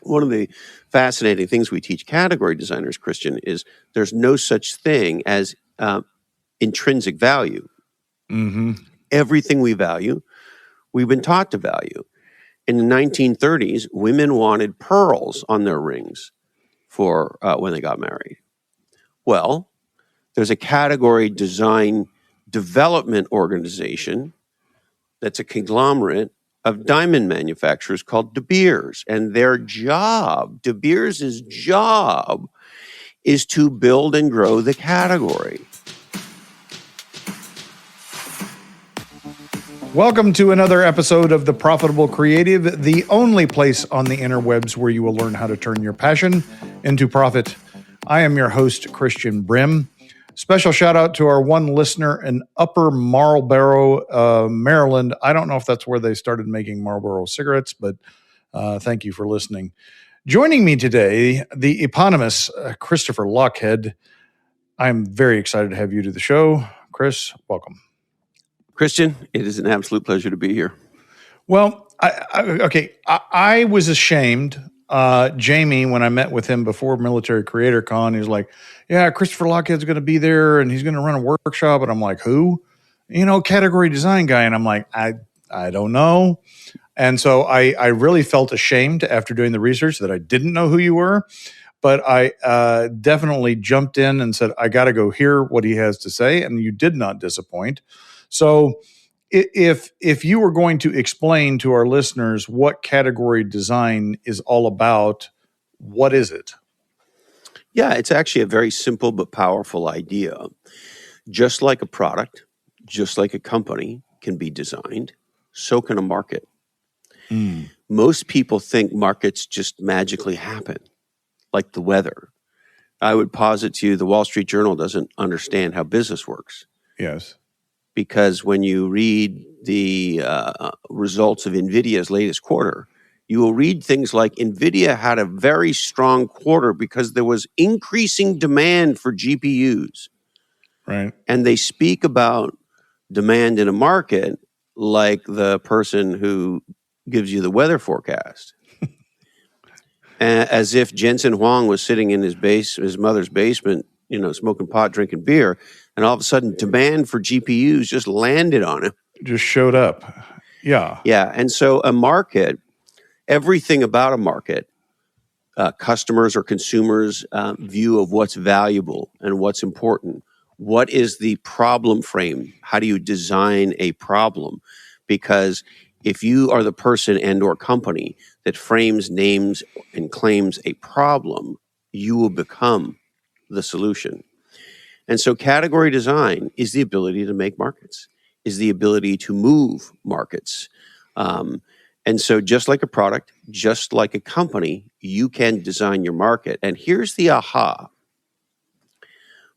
One of the fascinating things we teach category designers, Christian, is there's no such thing as intrinsic value. Mm-hmm. Everything we value, we've been taught to value. In the 1930s, women wanted pearls on their rings for when they got married. Well, there's a category design development organization that's a conglomerate of diamond manufacturers called De Beers. And their job, De Beers' job, is to build and grow the category. Welcome to another episode of The Profitable Creative, the only place on the interwebs where you will learn how to turn your passion into profit. I am your host, Christian Brim. Special shout out to our one listener in Upper Marlboro, Maryland. I don't know if that's where they started making Marlboro cigarettes, but thank you for listening. Joining me today, the eponymous Christopher Lochhead. I'm very excited to have you to the show. Chris, welcome. Christian, it is an absolute pleasure to be here. Well, I was ashamed. Jamie, when I met with him before Military Creator Con, he was like, yeah, Christopher Lochhead's going to be there and he's going to run a workshop. And I'm like, who? Category design guy. And I'm like, I don't know. And so I really felt ashamed after doing the research that I didn't know who you were. But I definitely jumped in and said, I got to go hear what he has to say. And you did not disappoint. So if you were going to explain to our listeners what category design is all about, what is it? Yeah, it's actually a very simple but powerful idea. Just like a product, just like a company can be designed, so can a market. Most people think markets just magically happen, like the weather. I would posit to you the Wall Street Journal doesn't understand how business works. Yes. Because when you read the results of NVIDIA's latest quarter, you will read things like NVIDIA had a very strong quarter because there was increasing demand for GPUs. Right. And they speak about demand in a market like the person who gives you the weather forecast. As if Jensen Huang was sitting in his mother's basement, smoking pot, drinking beer, and all of a sudden demand for GPUs just landed on him. Just showed up. Yeah. Yeah. And so a market, everything about a market, customers or consumers' view of what's valuable and what's important. What is the problem frame? How do you design a problem? Because if you are the person and or company that frames, names, and claims a problem, you will become the solution. And so category design is the ability to make markets, is the ability to move markets. And so just like a product, just like a company, you can design your market. And here's the aha.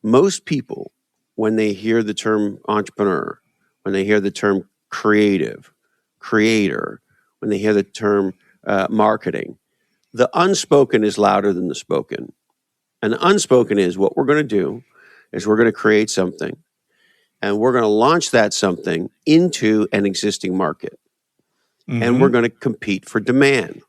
Most people, when they hear the term entrepreneur, when they hear the term creative, creator, when they hear the term marketing, the unspoken is louder than the spoken. And the unspoken is what we're going to do is we're going to create something and we're going to launch that something into an existing market. Mm-hmm. And we're going to compete for demand.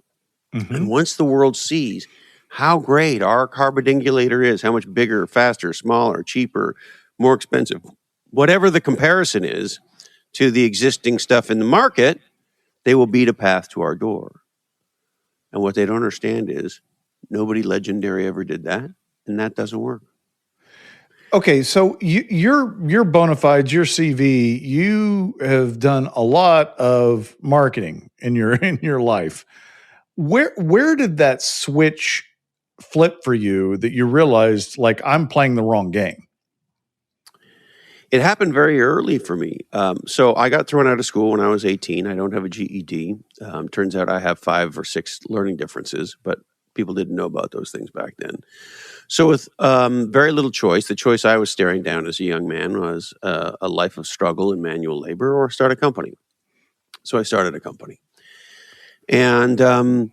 Mm-hmm. And once the world sees how great our carbidingulator is, how much bigger, faster, smaller, cheaper, more expensive, whatever the comparison is to the existing stuff in the market, they will beat a path to our door. And what they don't understand is nobody legendary ever did that, and that doesn't work. Okay, so your bona fides, your CV, you have done a lot of marketing in your life. Where did that switch flip for you that you realized, like, I'm playing the wrong game? It happened very early for me. So I got thrown out of school when I was 18. I don't have a GED. Turns out I have 5 or 6 learning differences, but people didn't know about those things back then. So with very little choice, the choice I was staring down as a young man was a life of struggle and manual labor or start a company. So I started a company. And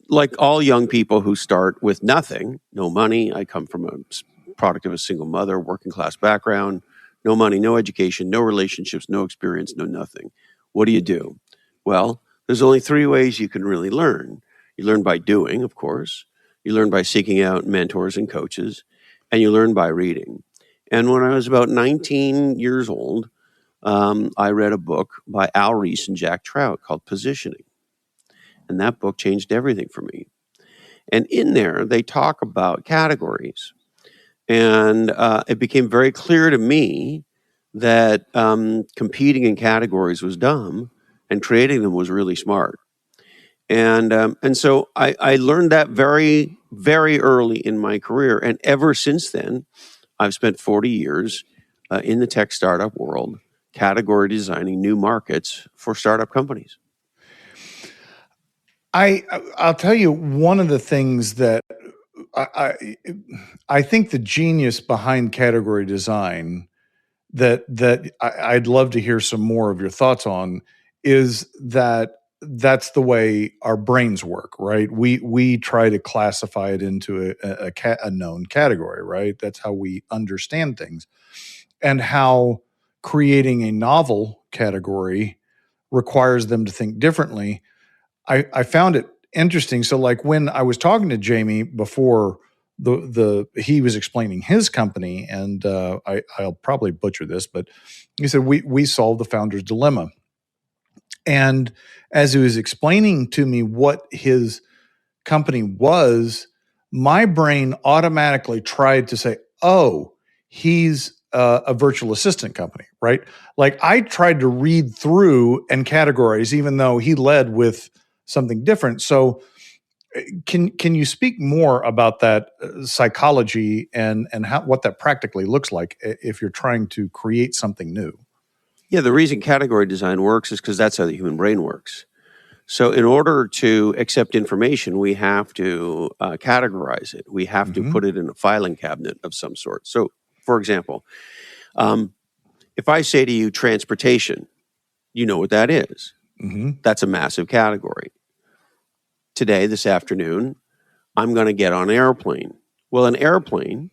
like all young people who start with nothing, no money, I come from a product of a single mother, working class background, no money, no education, no relationships, no experience, no nothing. What do? Well, there's only 3 ways you can really learn. You learn by doing, of course. You learn by seeking out mentors and coaches, and you learn by reading. And when I was about 19 years old, I read a book by Al Reese and Jack Trout called Positioning. And that book changed everything for me. And in there, they talk about categories. And it became very clear to me that competing in categories was dumb and creating them was really smart. And so I learned that very, very early in my career. And ever since then, I've spent 40 years in the tech startup world, category designing new markets for startup companies. I'll tell you one of the things that I think the genius behind category design that I'd love to hear some more of your thoughts on is that that's the way our brains work, right? We try to classify it into a known category, right? That's how we understand things, and how creating a novel category requires them to think differently. I found it interesting. So, like when I was talking to Jamie before, he was explaining his company, and I'll probably butcher this, but he said we solved the founder's dilemma. And as he was explaining to me what his company was, my brain automatically tried to say, "Oh, he's a virtual assistant company," right? Like I tried to read through and categorize, even though he led with something different. So can you speak more about that psychology and how what that practically looks like if you're trying to create something new? Yeah, the reason category design works is because that's how the human brain works. So in order to accept information, we have to categorize it. We have to put it in a filing cabinet of some sort. So, for example, if I say to you transportation, you know what that is. That's a massive category. Today, this afternoon, I'm going to get on an airplane. Well, an airplane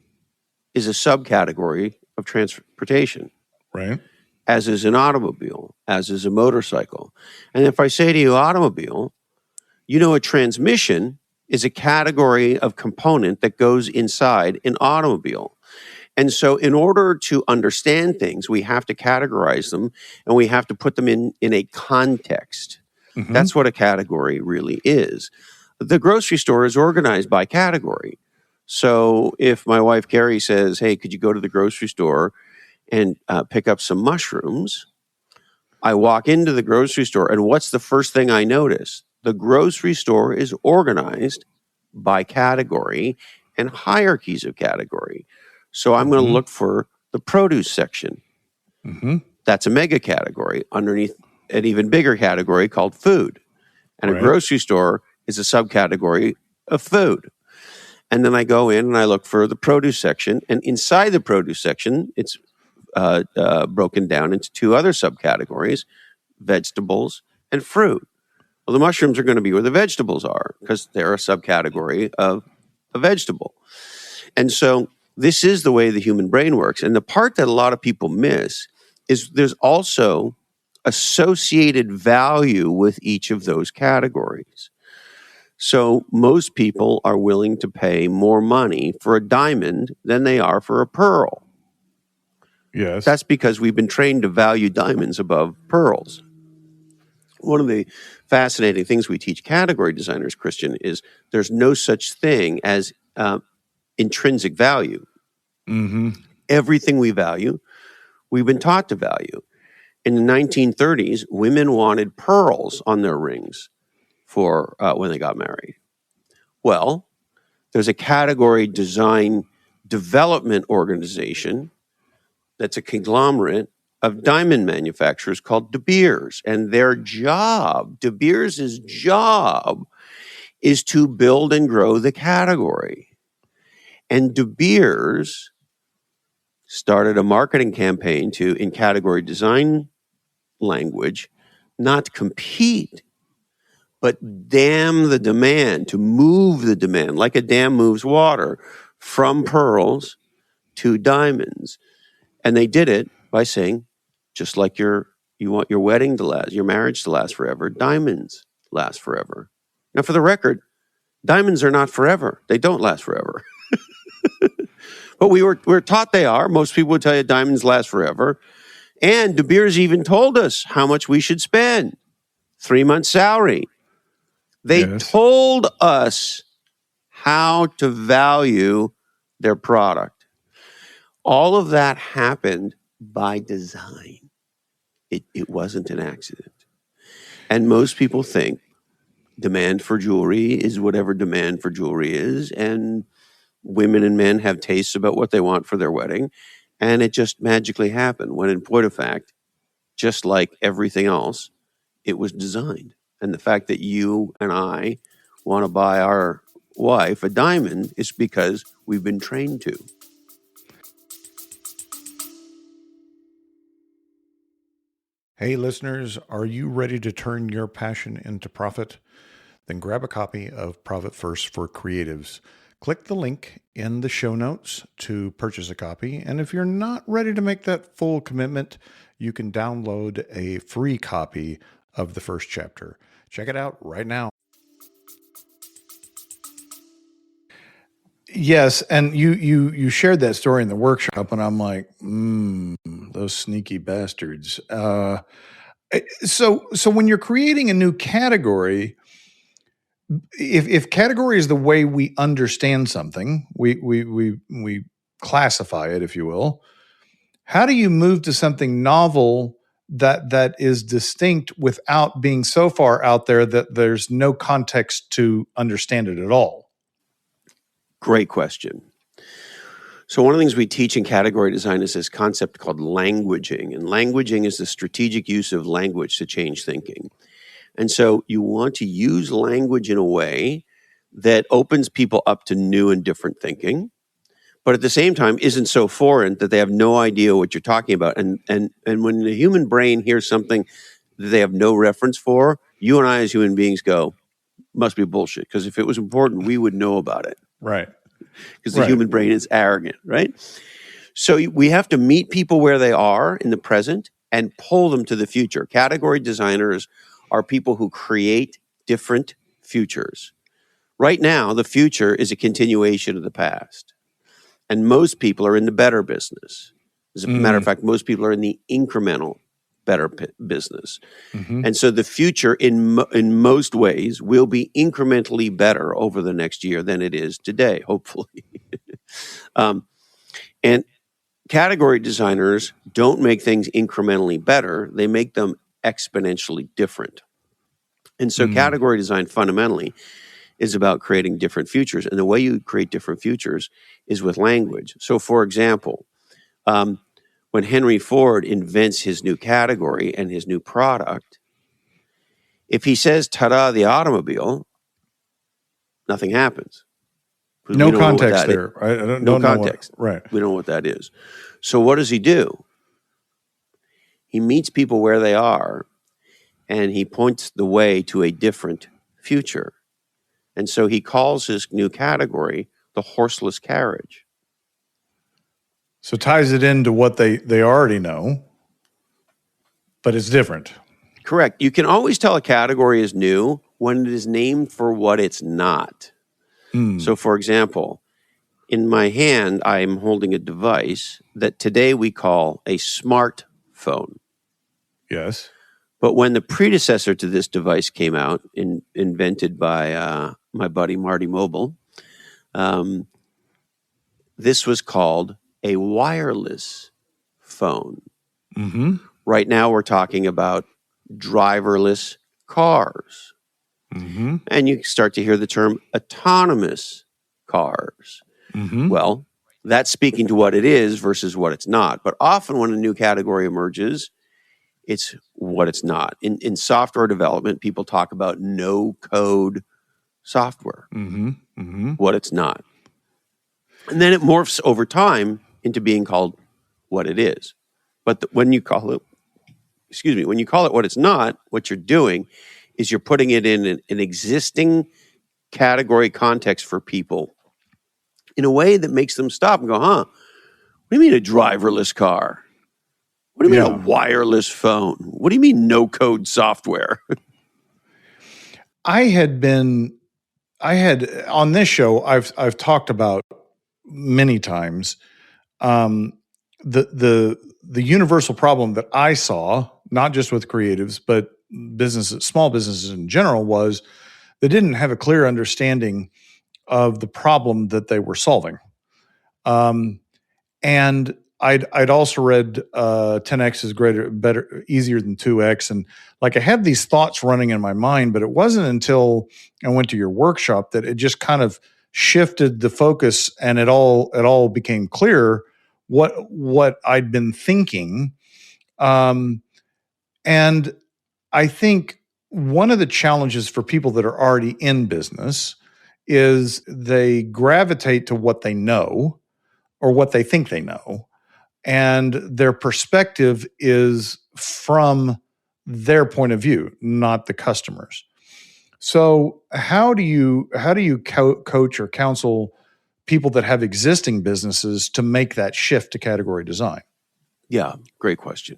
is a subcategory of transportation. Right. As is an automobile, as is a motorcycle. And if I say to you automobile, you know a transmission is a category of component that goes inside an automobile. And so in order to understand things, we have to categorize them and we have to put them in a context. That's what a category really is. The grocery store is organized by category. So if my wife Carrie says, "Hey, could you go to the grocery store and pick up some mushrooms?" I walk into the grocery store, and what's the first thing I notice? The grocery store is organized by category and hierarchies of category. So I'm going to look for the produce section. That's a mega category underneath an even bigger category called food. And a grocery store is a subcategory of food. And then I go in and I look for the produce section. And inside the produce section, it's broken down into two other subcategories, vegetables and fruit. Well, the mushrooms are going to be where the vegetables are because they're a subcategory of a vegetable. And so this is the way the human brain works. And the part that a lot of people miss is there's also associated value with each of those categories. So most people are willing to pay more money for a diamond than they are for a pearl. Yes. That's because we've been trained to value diamonds above pearls. One of the fascinating things we teach category designers, Christian, is there's no such thing as intrinsic value. Everything we value, we've been taught to value. In the 1930s, women wanted pearls on their rings for when they got married. Well, there's a category design development organization that's a conglomerate of diamond manufacturers called De Beers. And their job, De Beers' job, is to build and grow the category. And De Beers started a marketing campaign to, in category design language, not compete, but dam the demand, to move the demand, like a dam moves water from pearls to diamonds. And they did it by saying, just like you want your wedding to last, your marriage to last forever, diamonds last forever. Now, for the record, Diamonds are not forever. They don't last forever. But we're taught they are. Most people would tell you diamonds last forever. And De Beers even told us how much we should spend. 3 months' salary. They told us how to value their product. All of that happened by design. It wasn't an accident. And most people think demand for jewelry is whatever demand for jewelry is, and women and men have tastes about what they want for their wedding, and it just magically happened, when in point of fact, just like everything else, it was designed. And the fact that you and I want to buy our wife a diamond is because we've been trained to. Hey, listeners, are you ready to turn your passion into profit? Then grab a copy of Profit First for Creatives. Click the link in the show notes to purchase a copy. And if you're not ready to make that full commitment, you can download a free copy of the first chapter. Check it out right now. Yes, and you shared that story in the workshop, and I'm like, those sneaky bastards. So when you're creating a new category, if category is the way we understand something, we classify it, if you will. How do you move to something novel that is distinct without being so far out there that there's no context to understand it at all? Great question. So one of the things we teach in category design is this concept called languaging. And languaging is the strategic use of language to change thinking. And so you want to use language in a way that opens people up to new and different thinking, but at the same time isn't so foreign that they have no idea what you're talking about. And when the human brain hears something that they have no reference for, you and I as human beings go, must be bullshit. Because if it was important, we would know about it. Right. Because the human brain is arrogant, right? So we have to meet people where they are in the present and pull them to the future. Category designers are people who create different futures. Right now, the future is a continuation of the past. And most people are in the better business. As a matter of fact, most people are in the incremental better business. Mm-hmm. And so the future in most ways will be incrementally better over the next year than it is today, hopefully. And category designers don't make things incrementally better. They make them exponentially different. And so category design fundamentally is about creating different futures. And the way you create different futures is with language. So for example, when Henry Ford invents his new category and his new product, if he says, ta-da, the automobile, nothing happens. No context there. No context. Right. We don't know what that is. So what does he do? He meets people where they are, and he points the way to a different future. And so he calls his new category the horseless carriage. So ties it into what they already know, but it's different. Correct. You can always tell a category is new when it is named for what it's not. So for example, in my hand, I'm holding a device that today we call a smartphone. Yes. But when the predecessor to this device came out, invented by my buddy Marty Mobile, this was called a wireless phone. Mm-hmm. Right now we're talking about driverless cars. Mm-hmm. And you start to hear the term autonomous cars. Mm-hmm. Well, that's speaking to what it is versus what it's not. But often when a new category emerges, it's what it's not. In software development, people talk about no-code software, what it's not. And then it morphs over time into being called what it is. But when you call it what it's not, what you're doing is you're putting it in an existing category context for people in a way that makes them stop and go, huh, what do you mean a driverless car? What do you mean a wireless phone? What do you mean no-code software? I had been I had on this show, I've talked about many times the universal problem that I saw, not just with creatives, but businesses, small businesses in general, was they didn't have a clear understanding of the problem that they were solving. And I'd also read 10x is greater, better, easier than 2x, and like I had these thoughts running in my mind, but it wasn't until I went to your workshop that it just kind of shifted the focus, and it all became clear what I'd been thinking. And I think one of the challenges for people that are already in business is they gravitate to what they know or what they think they know, and their perspective is from their point of view, not the customer's. So how do you coach or counsel people that have existing businesses to make that shift to category design? Yeah, great question.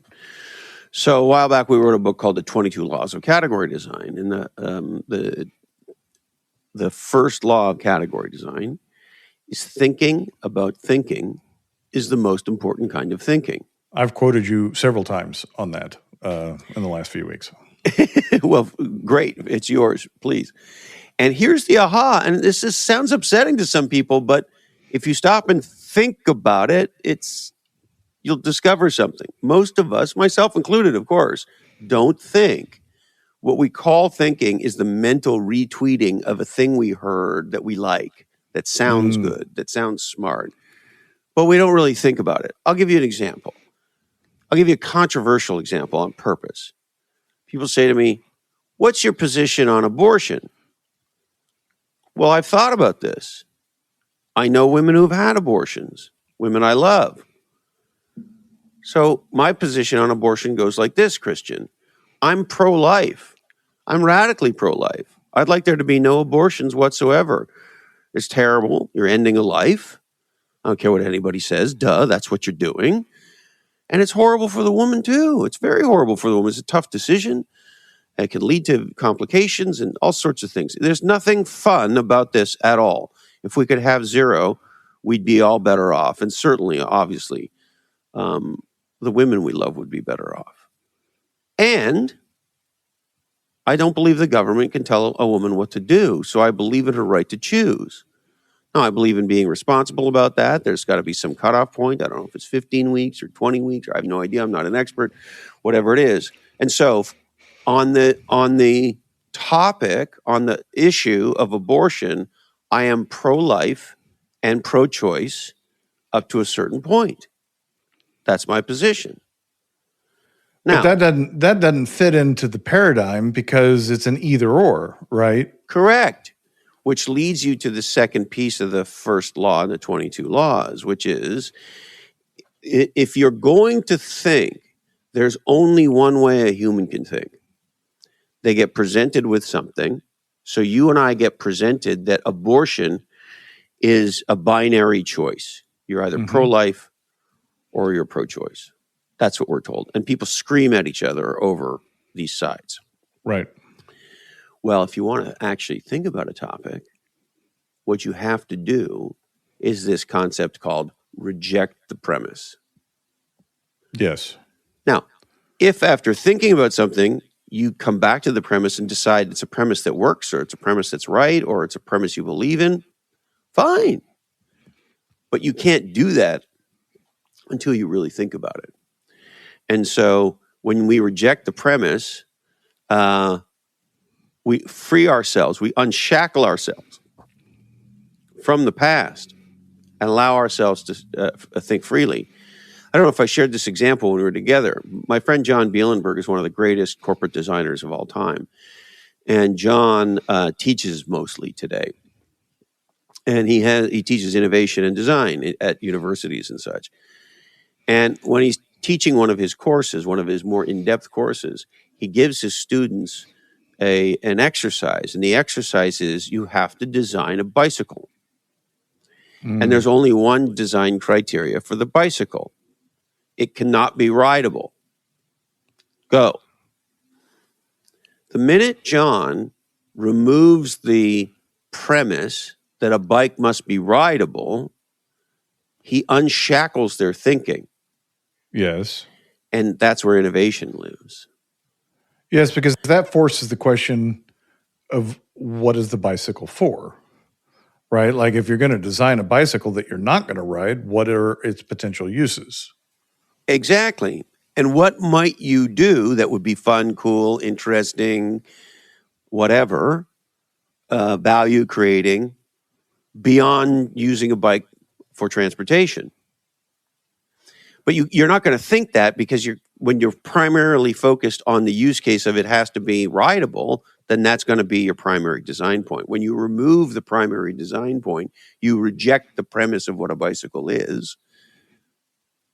So a while back, we wrote a book called The 22 Laws of Category Design. And the first law of category design is thinking about thinking is the most important kind of thinking. I've quoted you several times on that in the last few weeks. Well, great. It's yours, please. And here's the aha. And this sounds upsetting to some people, but if you stop and think about it, you'll discover something. Most of us, myself included, of course, don't think. What we call thinking is the mental retweeting of a thing we heard that we like, that sounds good, that sounds smart. But we don't really think about it. I'll give you an example. I'll give you a controversial example on purpose. People say to me, "What's your position on abortion?" Well, I've thought about this. I know women who've had abortions, women I love. So my position on abortion goes like this, Christian. I'm pro-life. I'm radically pro-life. I'd like there to be no abortions whatsoever. It's terrible. You're ending a life. I don't care what anybody says. Duh, that's what you're doing. And it's horrible for the woman, too. It's very horrible for the woman. It's a tough decision. It can lead to complications and all sorts of things. There's nothing fun about this at all. If we could have zero, we'd be all better off. And certainly, obviously, the women we love would be better off. And I don't believe the government can tell a woman what to do. So I believe in her right to choose. Now, I believe in being responsible about that. There's got to be some cutoff point. I don't know if it's 15 weeks or 20 weeks. I have no idea. I'm not an expert, whatever it is. And so on the topic, on the issue of abortion, I am pro-life and pro-choice up to a certain point. That's my position. Now, But that doesn't fit into the paradigm because it's an either or, right? correct. Which leads you to the second piece of the first law in the 22 laws, which is if you're going to think, there's only one way a human can think. They get presented with something. So you and I get presented that abortion is a binary choice. You're either pro-life or you're pro-choice. That's what we're told. And people scream at each other over these sides. Right. Well, if you want to actually think about a topic, what you have to do is this concept called reject the premise. Yes. Now, if after thinking about something, you come back to the premise and decide it's a premise that works or it's a premise that's right or it's a premise you believe in, fine. But you can't do that until you really think about it. And so when we reject the premise, we free ourselves, we unshackle ourselves from the past and allow ourselves to think freely. I don't know if I shared this example when we were together. My friend John Bielenberg is one of the greatest corporate designers of all time. And John teaches mostly today. And he teaches innovation and design at universities and such. And when he's teaching one of his courses, one of his more in-depth courses, he gives his students an exercise. And the exercise is you have to design a bicycle. And there's only one design criteria for the bicycle. It cannot be rideable. Go. The minute John removes the premise that a bike must be rideable, he unshackles their thinking. Yes. And that's where innovation lives. Yes, because that forces the question of what is the bicycle for, right? Like if you're going to design a bicycle that you're not going to ride, what are its potential uses? Exactly. And what might you do that would be fun, cool, interesting, whatever, value creating beyond using a bike for transportation? But you're not going to think that because when you're primarily focused on the use case of it has to be rideable, then that's going to be your primary design point. When you remove the primary design point, you reject the premise of what a bicycle is.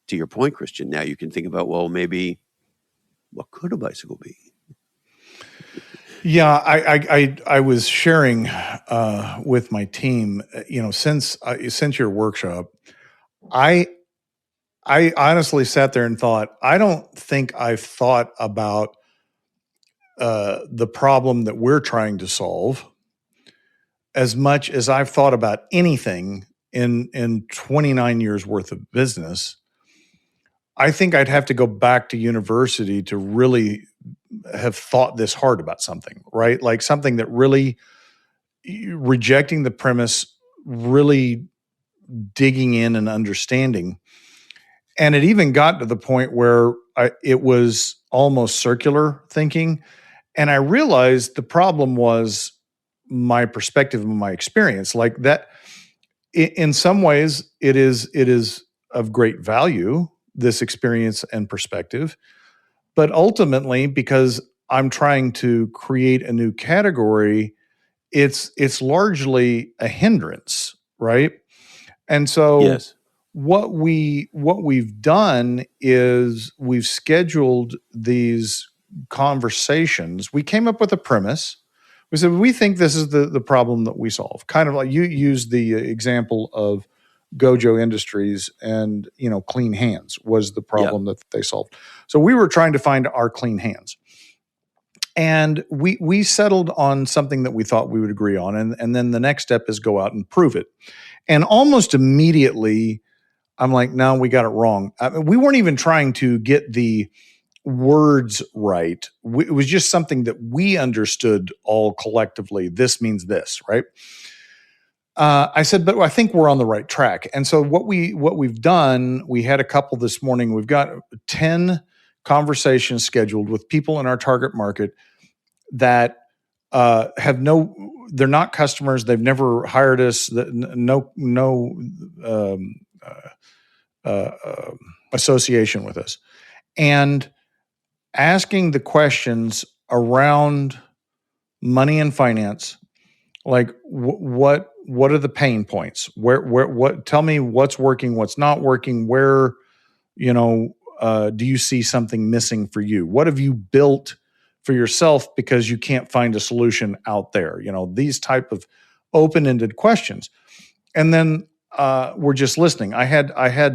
To your point, Christian, now you can think about, well, maybe what could a bicycle be? Yeah, I was sharing with my team, since your workshop, I honestly sat there and thought, I don't think I've thought about the problem that we're trying to solve as much as I've thought about anything in 29 years worth of business. I think I'd have to go back to university to really have thought this hard about something, right? Like something that really rejecting the premise, really digging in and understanding. And it even got to the point where it was almost circular thinking. And I realized the problem was my perspective and my experience. Like that, in some ways, it is of great value, this experience and perspective. But ultimately, because I'm trying to create a new category, it's largely a hindrance, right? And so Yes. what we've done is we've scheduled these conversations. We came up with a premise. We said we think this is the problem that we solve. Kind of like you used the example of Gojo Industries and clean hands was the problem that they solved. So we were trying to find our clean hands. And we settled on something that we thought we would agree on. And then the next step is go out and prove it. And almost immediately, I'm like, no, we got it wrong. I mean, we weren't even trying to get the words right. It was just something that we understood all collectively. This means this, right? I said, but I think we're on the right track. And so what we've done, we had a couple this morning. We've got 10 conversations scheduled with people in our target market that they're not customers. They've never hired us. No association with us, and asking the questions around money and finance, like what are the pain points? What? Tell me what's working, what's not working. Where do you see something missing for you? What have you built for yourself because you can't find a solution out there? These type of open-ended questions, and then we're just listening. I had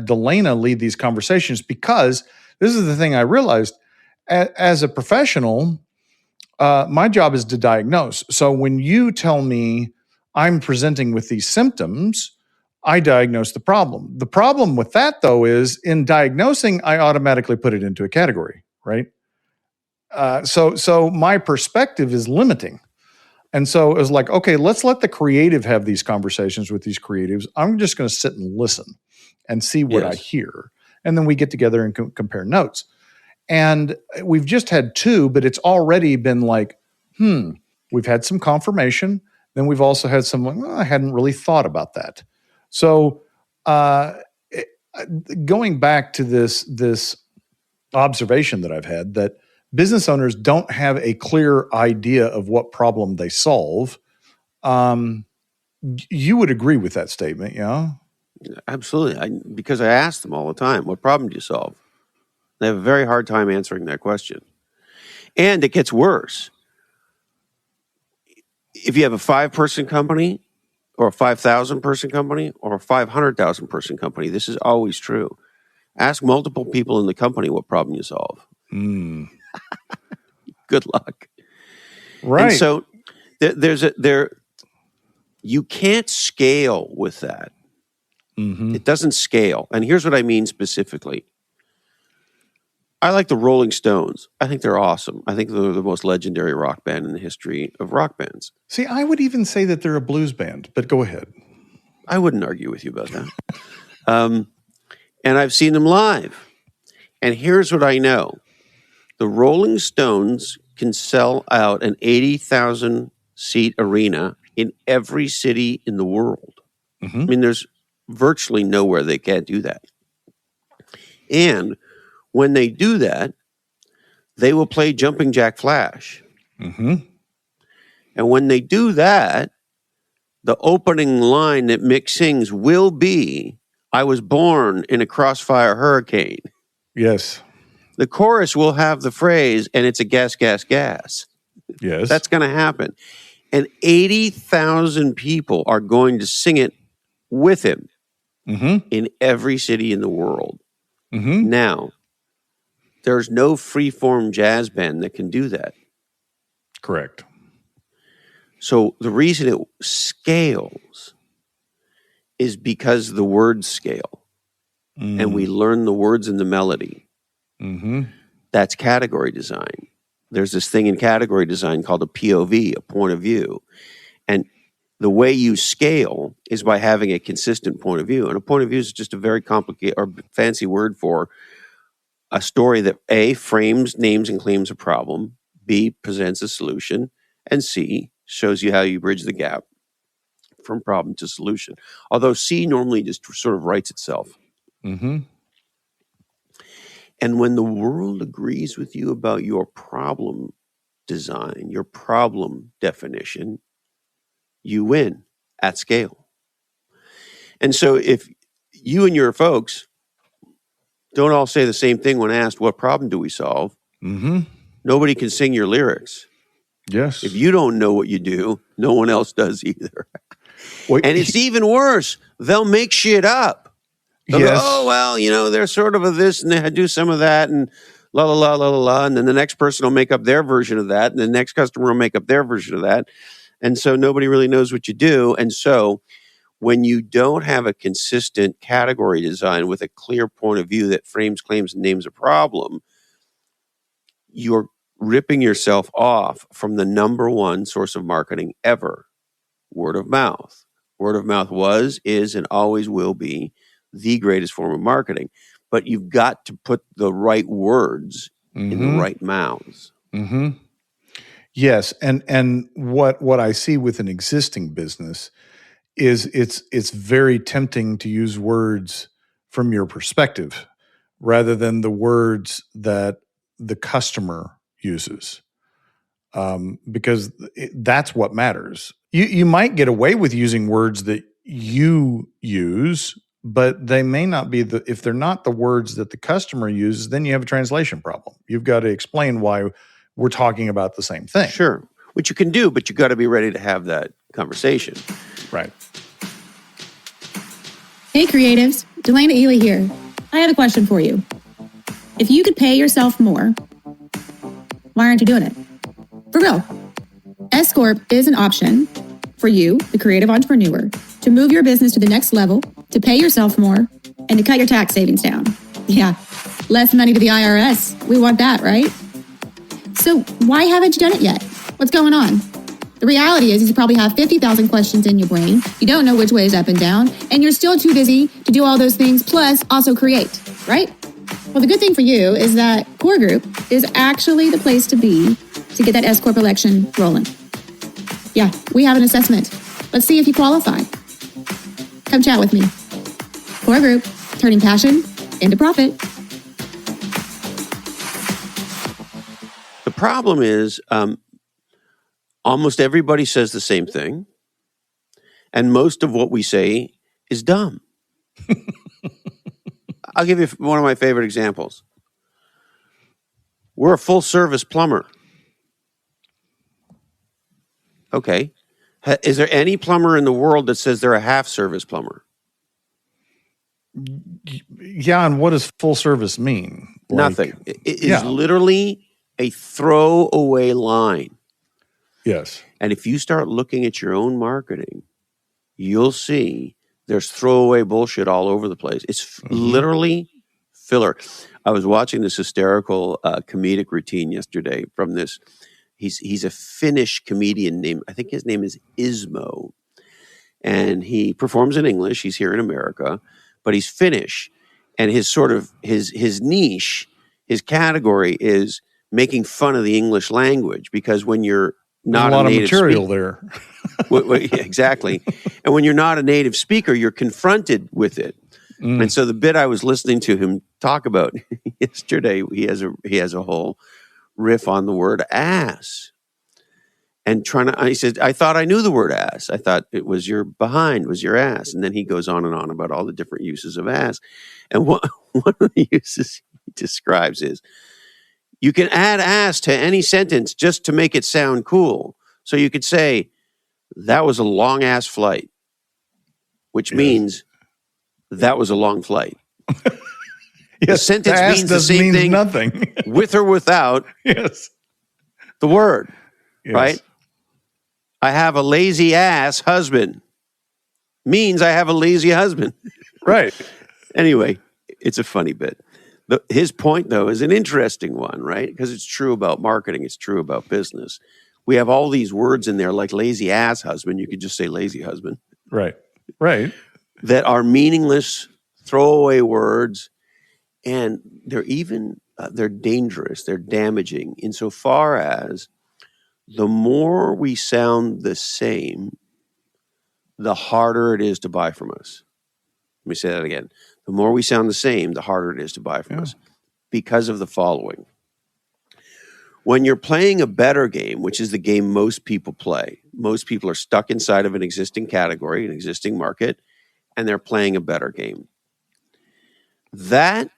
Delana lead these conversations because this is the thing I realized as a professional. My job is to diagnose. So when you tell me I'm presenting with these symptoms, I diagnose the problem. The problem with that, though, is in diagnosing, I automatically put it into a category, right? So my perspective is limiting. And so it was like, okay, let's let the creative have these conversations with these creatives. I'm just going to sit and listen and see what I hear. And then we get together and compare notes. And we've just had 2, but it's already been like, we've had some confirmation. Then we've also had some, I hadn't really thought about that. So going back to this observation that I've had, that business owners don't have a clear idea of what problem they solve. You would agree with that statement, yeah? Absolutely. Because I ask them all the time, what problem do you solve? They have a very hard time answering that question. And it gets worse. If you have a 5-person company or a 5,000-person company or a 500,000-person company, this is always true. Ask multiple people in the company what problem you solve. Good luck. Right. And so You can't scale with that. Mm-hmm. It doesn't scale. And here's what I mean specifically. I like the Rolling Stones. I think they're awesome. I think they're the most legendary rock band in the history of rock bands. See, I would even say that they're a blues band, but go ahead. I wouldn't argue with you about that. And I've seen them live. And here's what I know. The Rolling Stones can sell out an 80,000 seat arena in every city in the world. Mm-hmm. I mean, there's virtually nowhere they can't do that. And when they do that, they will play Jumping Jack Flash. Mm-hmm. And when they do that, the opening line that Mick sings will be, I was born in a crossfire hurricane. Yes. The chorus will have the phrase, and it's a gas, gas, gas. Yes. That's going to happen. And 80,000 people are going to sing it with him in every city in the world. Mm-hmm. Now, there's no freeform jazz band that can do that. Correct. So the reason it scales is because the words scale. And we learn the words and the melody. Mm-hmm. That's category design. There's this thing in category design called a POV, a point of view. And the way you scale is by having a consistent point of view. And a point of view is just a very complicated or fancy word for a story that A, frames, names, and claims a problem, B, presents a solution, and C, shows you how you bridge the gap from problem to solution. Although C normally just sort of writes itself. Mm-hmm. And when the world agrees with you about your problem design, your problem definition, you win at scale. And so if you and your folks don't all say the same thing when asked, what problem do we solve? Mm-hmm. Nobody can sing your lyrics. Yes. If you don't know what you do, no one else does either. Well, And it's even worse. They'll make shit up. They'll go, oh, well, you know, they're sort of a this and they do some of that and la, la, la, la, la, la. And then the next person will make up their version of that. And the next customer will make up their version of that. And so nobody really knows what you do. And so when you don't have a consistent category design with a clear point of view that frames, claims, and names a problem, you're ripping yourself off from the number one source of marketing ever, word of mouth. Word of mouth was, is, and always will be the greatest form of marketing. But you've got to put the right words in the right mouths. Mm-hmm. Yes, and what I see with an existing business is it's very tempting to use words from your perspective rather than the words that the customer uses, because that's what matters. You might get away with using words that you use, but they may not be if they're not the words that the customer uses, then you have a translation problem. You've got to explain why we're talking about the same thing. Sure, which you can do, but you got to be ready to have that conversation. Right. Hey creatives, Delana Ely here. I have a question for you. If you could pay yourself more, why aren't you doing it? For real. S Corp is an option for you, the creative entrepreneur, to move your business to the next level, to pay yourself more, and to cut your tax savings down. Yeah, less money to the IRS. We want that, right? So why haven't you done it yet? What's going on? The reality is you probably have 50,000 questions in your brain. You don't know which way is up and down, and you're still too busy to do all those things, plus also create, right? Well, the good thing for you is that Core Group is actually the place to be to get that S Corp election rolling. Yeah, we have an assessment. Let's see if you qualify. Come chat with me. Core Group, turning passion into profit. The problem is almost everybody says the same thing, and most of what we say is dumb. I'll give you one of my favorite examples. We're a full-service plumber. Okay. Is there any plumber in the world that says they're a half-service plumber? Yeah, and what does full service mean? Nothing. It is literally a throwaway line. Yes. And if you start looking at your own marketing you'll see there's throwaway bullshit all over the place. It's literally filler. I was watching this hysterical comedic routine yesterday from this. He's a Finnish comedian named, I think his name is Ismo, and he performs in English. He's here in America, but he's Finnish, and his sort of his niche, his category is making fun of the English language, because when you're not a lot a of native material speaker, there. yeah, exactly, and when you're not a native speaker, you're confronted with it. And so the bit I was listening to him talk about yesterday, he has a whole riff on the word ass, and he said, I thought I knew the word ass. I thought it was your behind, was your ass. And then he goes on and on about all the different uses of ass. And one of the uses he describes is, you can add ass to any sentence just to make it sound cool. So you could say, that was a long ass flight, which means that was a long flight. The sentence means the same thing, nothing. with or without the word, right? I have a lazy ass husband means I have a lazy husband. Right. Anyway, it's a funny bit. His point, though, is an interesting one, right? Because it's true about marketing. It's true about business. We have all these words in there like lazy ass husband. You could just say lazy husband. Right. Right. That are meaningless, throwaway words. And they're they're dangerous. They're damaging insofar as the more we sound the same, the harder it is to buy from us. Let me say that again. The more we sound the same, the harder it is to buy from us, because of the following. When you're playing a better game, which is the game most people play, most people are stuck inside of an existing category, an existing market, and they're playing a better game. That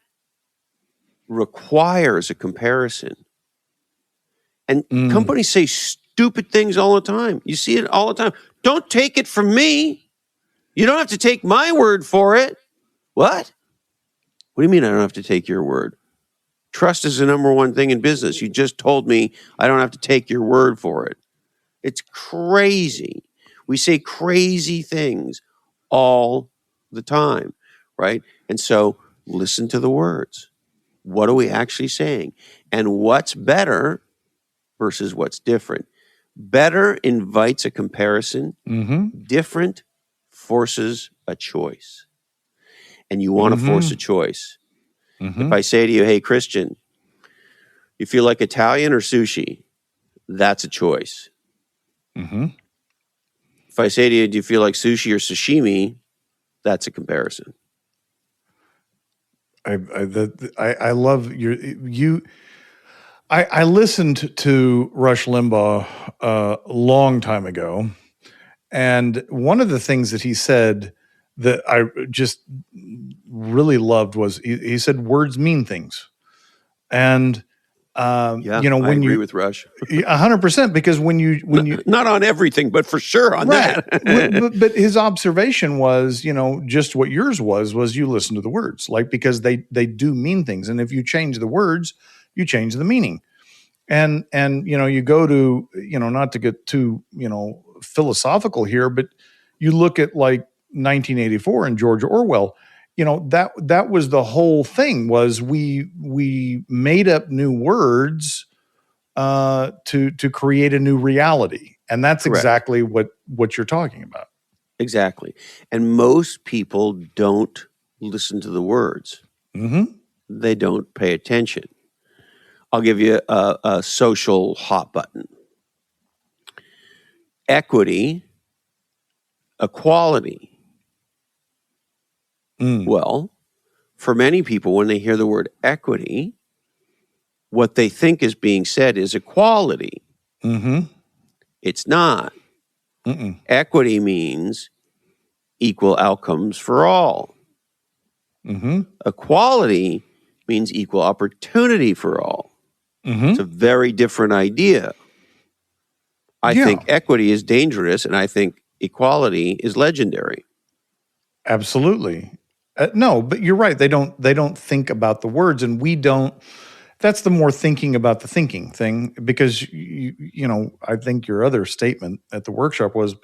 requires a comparison. And companies say stupid things all the time. You see it all the time. Don't take it from me. You don't have to take my word for it. What? What do you mean I don't have to take your word? Trust is the number one thing in business. You just told me I don't have to take your word for it. It's crazy. We say crazy things all the time, right? And so listen to the words. What are we actually saying? And what's better versus what's different? Better invites a comparison. Different forces a choice. And you want to force a choice. If I say to you, hey, Christian, you feel like Italian or sushi? That's a choice. If I say to you, do you feel like sushi or sashimi? That's a comparison. I love you. I listened to Rush Limbaugh a long time ago, and one of the things that he said that I just really loved was he said words mean things, and when I agree with Rush. 100%, because when you not on everything, but for sure on that. but his observation was, just what yours was you listen to the words, like, because they do mean things, and if you change the words, you change the meaning. And you go to, not to get too, philosophical here, but you look at like 1984 and George Orwell, that was the whole thing, was we made up new words to create a new reality. And that's Correct. exactly what you're talking about. Exactly. And most people don't listen to the words. They don't pay attention. I'll give you a social hot button. Equity, equality. Well, for many people, when they hear the word equity, what they think is being said is equality. It's not. Equity means equal outcomes for all. Equality means equal opportunity for all. It's a very different idea. I think equity is dangerous, and I think equality is legendary. Absolutely. No, but you're right. They don't think about the words, and we don't. That's the more thinking about the thinking thing, because I think your other statement at the workshop was,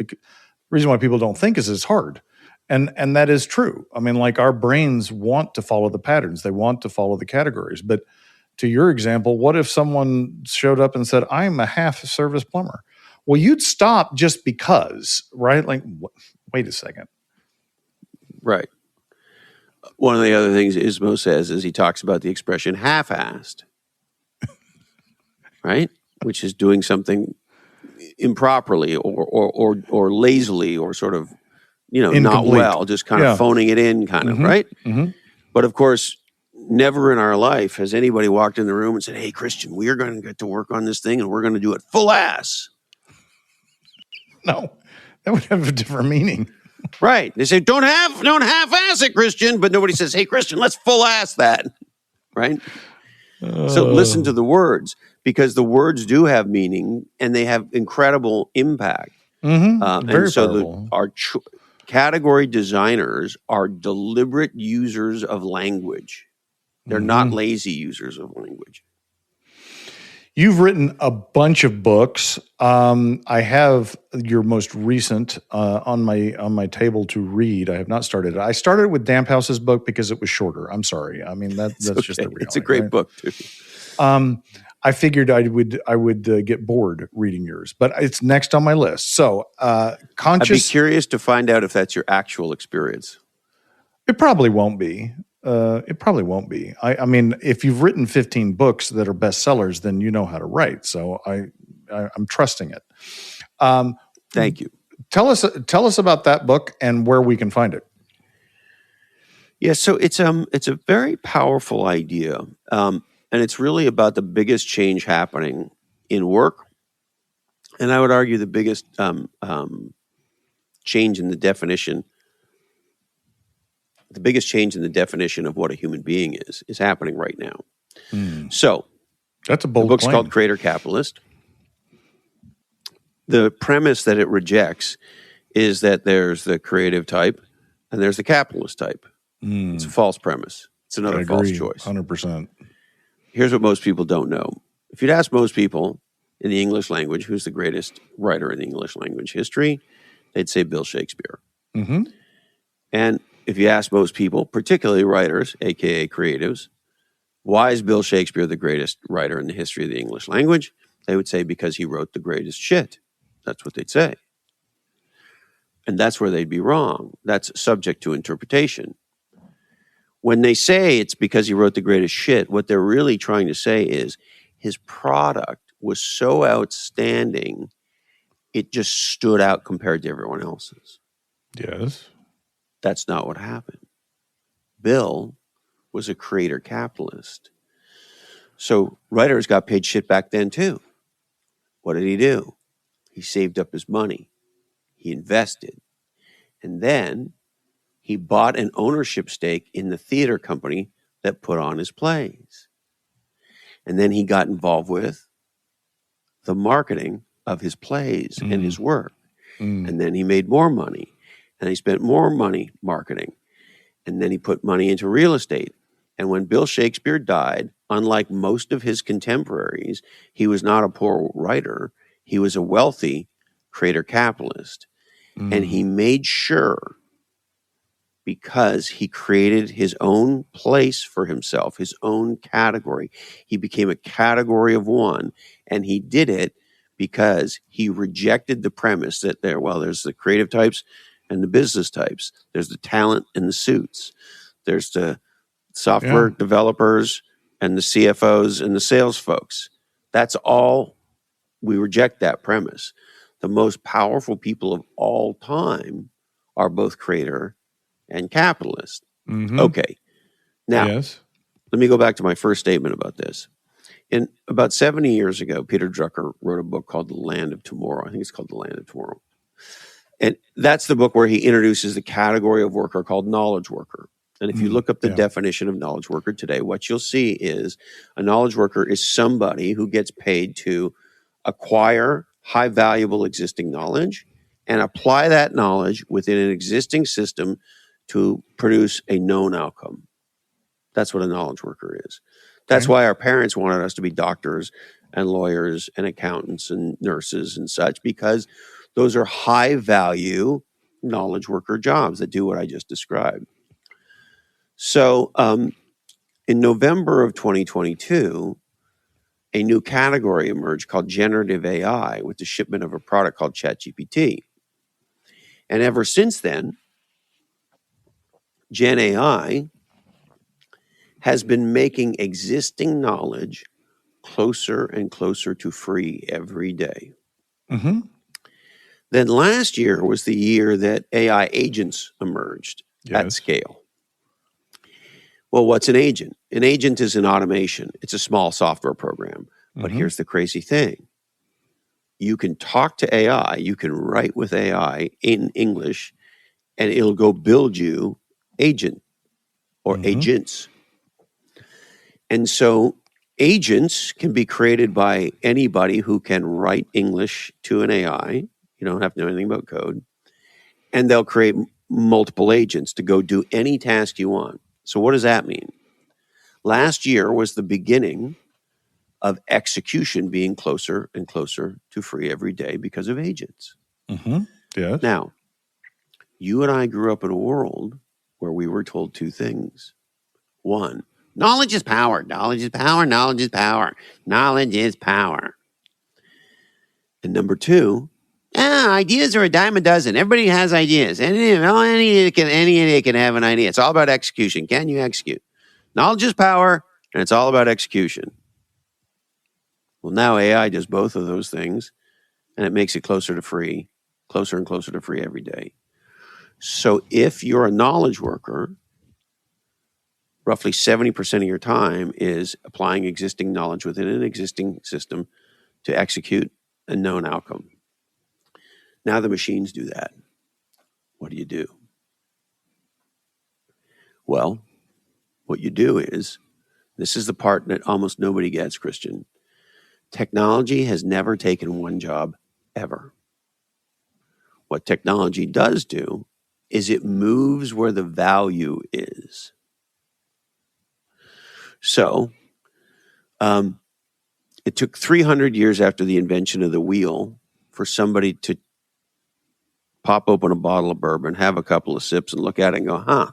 reason why people don't think is it's hard. And that is true. I mean, like our brains want to follow the patterns. They want to follow the categories. But to your example, what if someone showed up and said, I'm a half service plumber? Well, you'd stop just because, right? Like, wait a second. Right. One of the other things Ismo says is he talks about the expression half-assed, right? Which is doing something improperly or lazily or sort of, not Incomplete. well, just kind of phoning it in kind of, right? Mm-hmm. But of course, never in our life has anybody walked in the room and said, hey, Christian, we are going to get to work on this thing and we're going to do it full ass. No, that would have a different meaning. Right. They say, don't half-ass it, Christian. But nobody says, hey, Christian, let's full ass that. Right? So listen to the words, because the words do have meaning and they have incredible impact. Mm-hmm. Very and so powerful. our category designers are deliberate users of language. They're not lazy users of language. You've written a bunch of books. I have your most recent on my table to read. I have not started it. I started with Damp House's book because it was shorter. I'm sorry. I mean that's just the reality. It's a great book too. I figured I would get bored reading yours, but it's next on my list. So conscious. I'd be curious to find out if that's your actual experience. It probably won't be. I mean, if you've written 15 books that are bestsellers, then you know how to write. So I'm trusting it. Thank you. Tell us about that book and where we can find it. Yeah, so it's a very powerful idea, and it's really about the biggest change happening in work, and I would argue the biggest change in the definition. The biggest change in the definition of what a human being is happening right now. So that's a bold the book's claim. called Creator Capitalist. The premise that it rejects is that there's the creative type and there's the capitalist type. It's a false premise. It's another false choice. 100%. Here's what most people don't know. If you'd ask most people in the English language who's the greatest writer in the English language history, they'd say Bill Shakespeare. Mm-hmm. And if you ask most people, particularly writers, aka creatives, why is Bill Shakespeare the greatest writer in the history of the English language? They would say because he wrote the greatest shit. That's what they'd say. And that's where they'd be wrong. That's subject to interpretation. When they say it's because he wrote the greatest shit, what they're really trying to say is his product was so outstanding, it just stood out compared to everyone else's. Yes. That's not what happened. Bill was a creator capitalist. So writers got paid shit back then too. What did he do? He saved up his money. He invested. And then he bought an ownership stake in the theater company that put on his plays. And then he got involved with the marketing of his plays and his work. And then he made more money. And he spent more money marketing. And then he put money into real estate. And when Bill Shakespeare died, unlike most of his contemporaries, he was not a poor writer. He was a wealthy creator capitalist. And he made sure, because he created his own place for himself, his own category, he became a category of one. And he did it because he rejected the premise that there's the creative types and the business types. There's the talent and the suits. There's the software developers and the CFOs and the sales folks. That's all. We reject that premise. The most powerful people of all time are both creator and capitalist. Okay. Now, let me go back to my first statement about this. In about 70 years ago, Peter Drucker wrote a book called The Land of Tomorrow. I think it's called The Land of Tomorrow. And that's the book where he introduces the category of worker called knowledge worker. And if you look up the definition of knowledge worker today, what you'll see is a knowledge worker is somebody who gets paid to acquire high valuable existing knowledge and apply that knowledge within an existing system to produce a known outcome. That's what a knowledge worker is. That's why our parents wanted us to be doctors and lawyers and accountants and nurses and such, because Those are high value knowledge worker jobs that do what I just described. So in November of 2022, a new category emerged called generative AI with the shipment of a product called ChatGPT. And ever since then, Gen AI has been making existing knowledge closer and closer to free every day. Mm-hmm. Then last year was the year that AI agents emerged at Yes. scale. Well, what's an agent? An agent is an automation. It's a small software program. But here's the crazy thing. You can talk to AI, you can write with AI in English, and it'll go build you agent or agents. And so agents can be created by anybody who can write English to an AI. You don't have to know anything about code. And they'll create multiple agents to go do any task you want. So what does that mean? Last year was the beginning of execution being closer and closer to free every day because of agents. Yes. Now, you and I grew up in a world where we were told two things. One, knowledge is power. Knowledge is power. Knowledge is power. Knowledge is power. And number two, ideas are a dime a dozen. Everybody has ideas. Any idiot can have an idea. It's all about execution. Can you execute? Knowledge is power, and it's all about execution. Well, now AI does both of those things, and it makes it closer to free, closer and closer to free every day. So if you're a knowledge worker, roughly 70% of your time is applying existing knowledge within an existing system to execute a known outcome. Now the machines do that. What do? Well, what you do is, this is the part that almost nobody gets, Christian. Technology has never taken one job ever. What technology does do is it moves where the value is. So, it took 300 years after the invention of the wheel for somebody to pop open a bottle of bourbon, have a couple of sips, and look at it and go,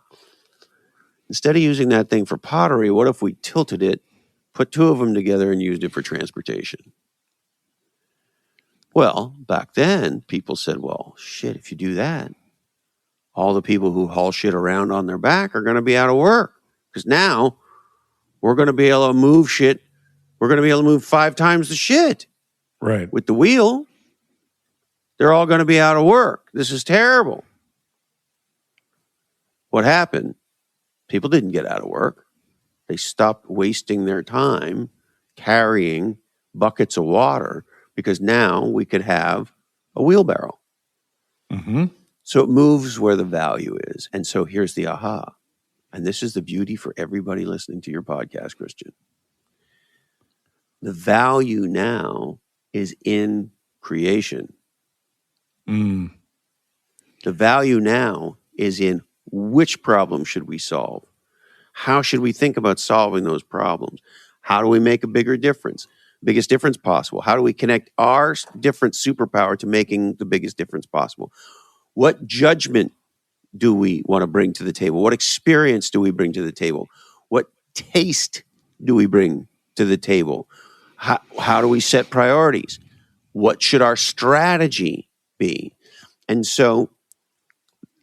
instead of using that thing for pottery, what if we tilted it, put two of them together, and used it for transportation? Well, back then, people said, well, shit, if you do that, all the people who haul shit around on their back are going to be out of work. Because now we're going to be able to move shit. We're going to be able to move 5 times the shit. Right. With the wheel, they're all going to be out of work. This is terrible. What happened? People didn't get out of work. They stopped wasting their time carrying buckets of water because now we could have a wheelbarrow. So it moves where the value is. And so here's the aha. And this is the beauty for everybody listening to your podcast, Christian. The value now is in creation. The value now is in which problem should we solve? How should we think about solving those problems? How do we make a bigger difference? Biggest difference possible. How do we connect our different superpower to making the biggest difference possible? What judgment do we want to bring to the table? What experience do we bring to the table? What taste do we bring to the table? How do we set priorities? What should our strategy be? And so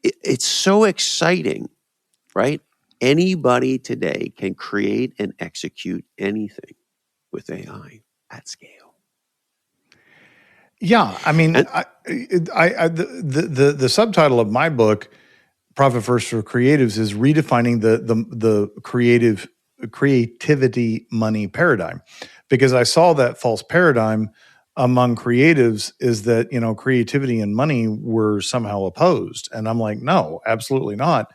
it's so exciting, right? Anybody today can create and execute anything with AI at scale. Yeah, I mean, the subtitle of my book, Profit First for Creatives, is redefining the creativity money paradigm, because I saw that false paradigm among creatives is that, creativity and money were somehow opposed, and I'm like, no, absolutely not.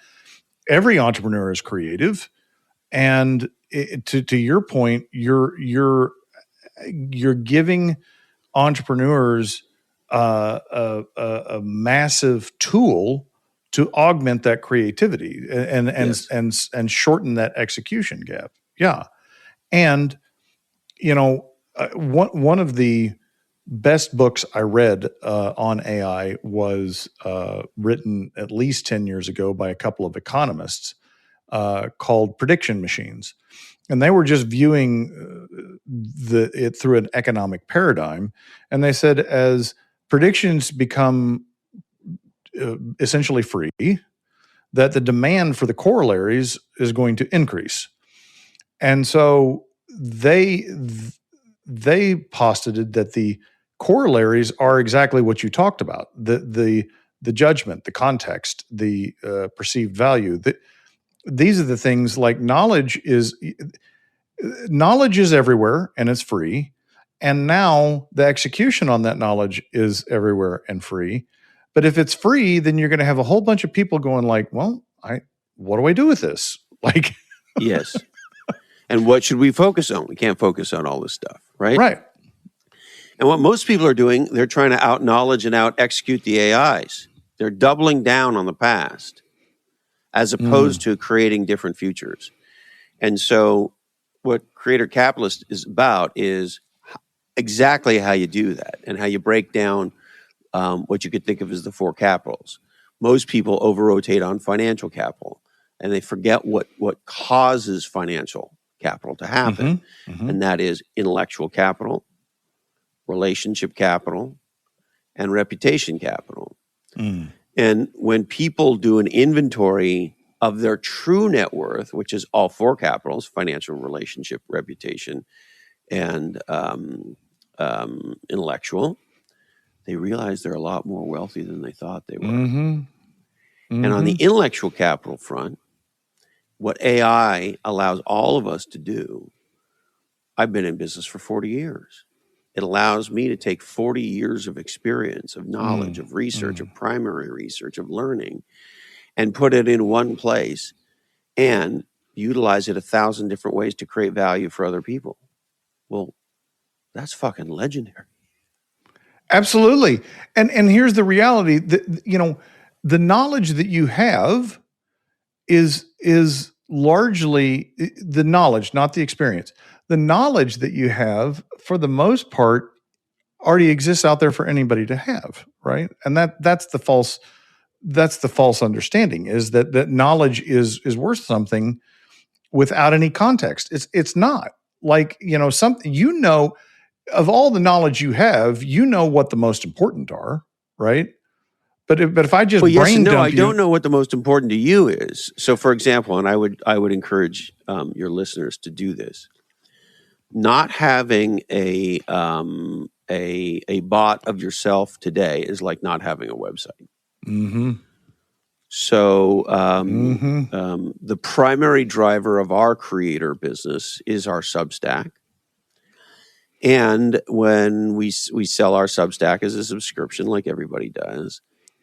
Every entrepreneur is creative, and to your point, you're giving entrepreneurs a massive tool to augment that creativity and shorten that execution gap. Yeah. And, one of the best books I read on AI was written at least 10 years ago by a couple of economists called Prediction Machines. And they were just viewing it through an economic paradigm. And they said, as predictions become essentially free, that the demand for the corollaries is going to increase. And so they posited that the corollaries are exactly what you talked about: the judgment, the context, the perceived value. These are the things. Like knowledge is everywhere and it's free, and now the execution on that knowledge is everywhere and free. But if it's free, then you're going to have a whole bunch of people going like, well, what do I do with this? Like, Yes. And what should we focus on? We can't focus on all this stuff, right? right. And what most people are doing, they're trying to out-knowledge and out-execute the AIs. They're doubling down on the past as opposed to creating different futures. And so what Creator Capitalist is about is exactly how you do that and how you break down what you could think of as the four capitals. Most people over-rotate on financial capital, and they forget what causes financial capital to happen. And that is intellectual capital, relationship capital, and reputation capital. And when people do an inventory of their true net worth, which is all four capitals: financial, relationship, reputation, and intellectual, they realize they're a lot more wealthy than they thought they were. And on the intellectual capital front, what AI allows all of us to do, I've been in business for 40 years. It allows me to take 40 years of experience, of knowledge, of research, of primary research, of learning, and put it in one place and utilize it 1,000 different ways to create value for other people. Well, that's fucking legendary. Absolutely. And here's the reality that, the knowledge that you have is largely the knowledge, not the experience. The knowledge that you have, for the most part, already exists out there for anybody to have, right? And that's the false understanding, is that knowledge is worth something without any context. It's not. Like, something, of all the knowledge you have, what the most important are, right? But if I just yes brain and no, dump I don't know what the most important to you is. So, for example, and I would encourage your listeners to do this. Not having a bot of yourself today is like not having a website. So the primary driver of our creator business is our Substack. And when we sell our Substack as a subscription, like everybody does,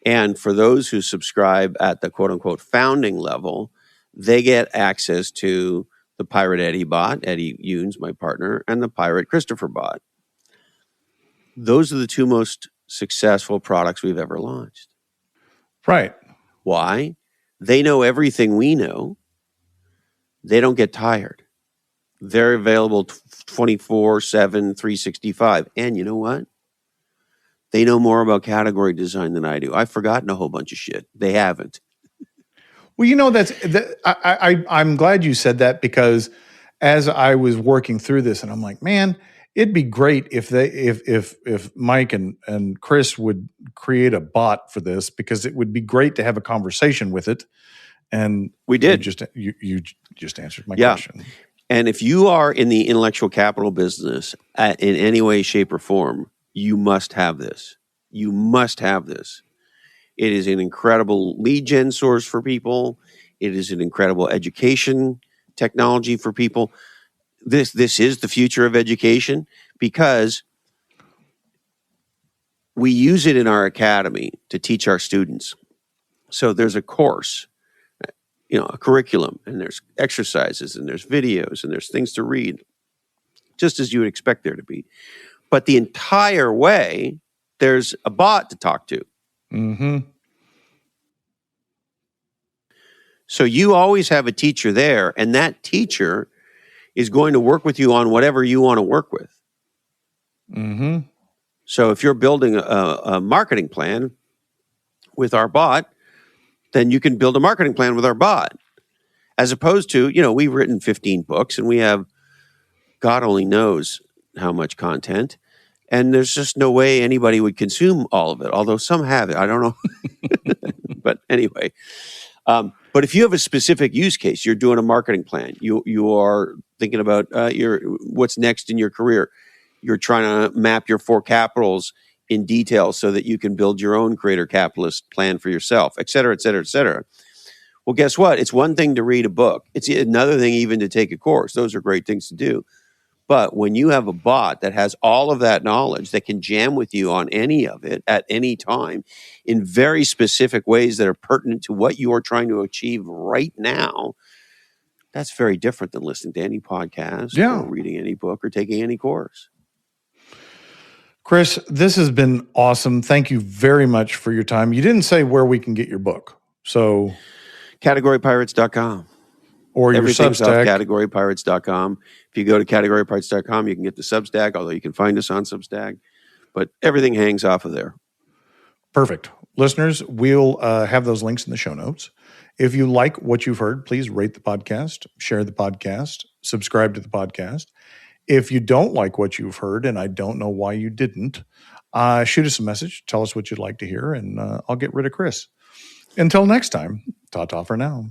and for those who subscribe at the quote-unquote founding level, they get access to the Pirate Eddie bot, Eddie Yoons, my partner, and the Pirate Christopher bot. Those are the two most successful products we've ever launched. Right. Why? They know everything we know. They don't get tired. They're available 24/7, 365. And you know what? They know more about category design than I do. I've forgotten a whole bunch of shit. They haven't. Well, I'm glad you said that, because as I was working through this, and I'm like, man, it'd be great if Mike and Chris would create a bot for this, because it would be great to have a conversation with it. And we did. You just answered my question. And if you are in the intellectual capital business in any way, shape, or form, you must have this. You must have this. It is an incredible lead gen source for people. It is an incredible education technology for people. This is the future of education, because we use it in our academy to teach our students. So there's a course, a curriculum, and there's exercises, and there's videos, and there's things to read, just as you would expect there to be. But the entire way, there's a bot to talk to. So you always have a teacher there, and that teacher is going to work with you on whatever you want to work with. So if you're building a marketing plan with our bot, then you can build a marketing plan with our bot. As opposed to, we've written 15 books and we have God only knows how much content. And there's just no way anybody would consume all of it, although some have it. I don't know. But anyway, but if you have a specific use case, you're doing a marketing plan. You are thinking about what's next in your career. You're trying to map your 4 capitals in detail so that you can build your own creator capitalist plan for yourself, et cetera, et cetera, et cetera. Well, guess what? It's one thing to read a book. It's another thing even to take a course. Those are great things to do. But when you have a bot that has all of that knowledge that can jam with you on any of it at any time in very specific ways that are pertinent to what you are trying to achieve right now, that's very different than listening to any podcast or reading any book or taking any course. Chris, this has been awesome. Thank you very much for your time. You didn't say where we can get your book. So categorypirates.com. Or your Everything's Substack. off categorypirates.com. If you go to categorypirates.com, you can get the Substack, although you can find us on Substack. But everything hangs off of there. Perfect. Listeners, we'll have those links in the show notes. If you like what you've heard, please rate the podcast, share the podcast, subscribe to the podcast. If you don't like what you've heard, and I don't know why you didn't, shoot us a message. Tell us what you'd like to hear, and I'll get rid of Chris. Until next time, ta-ta for now.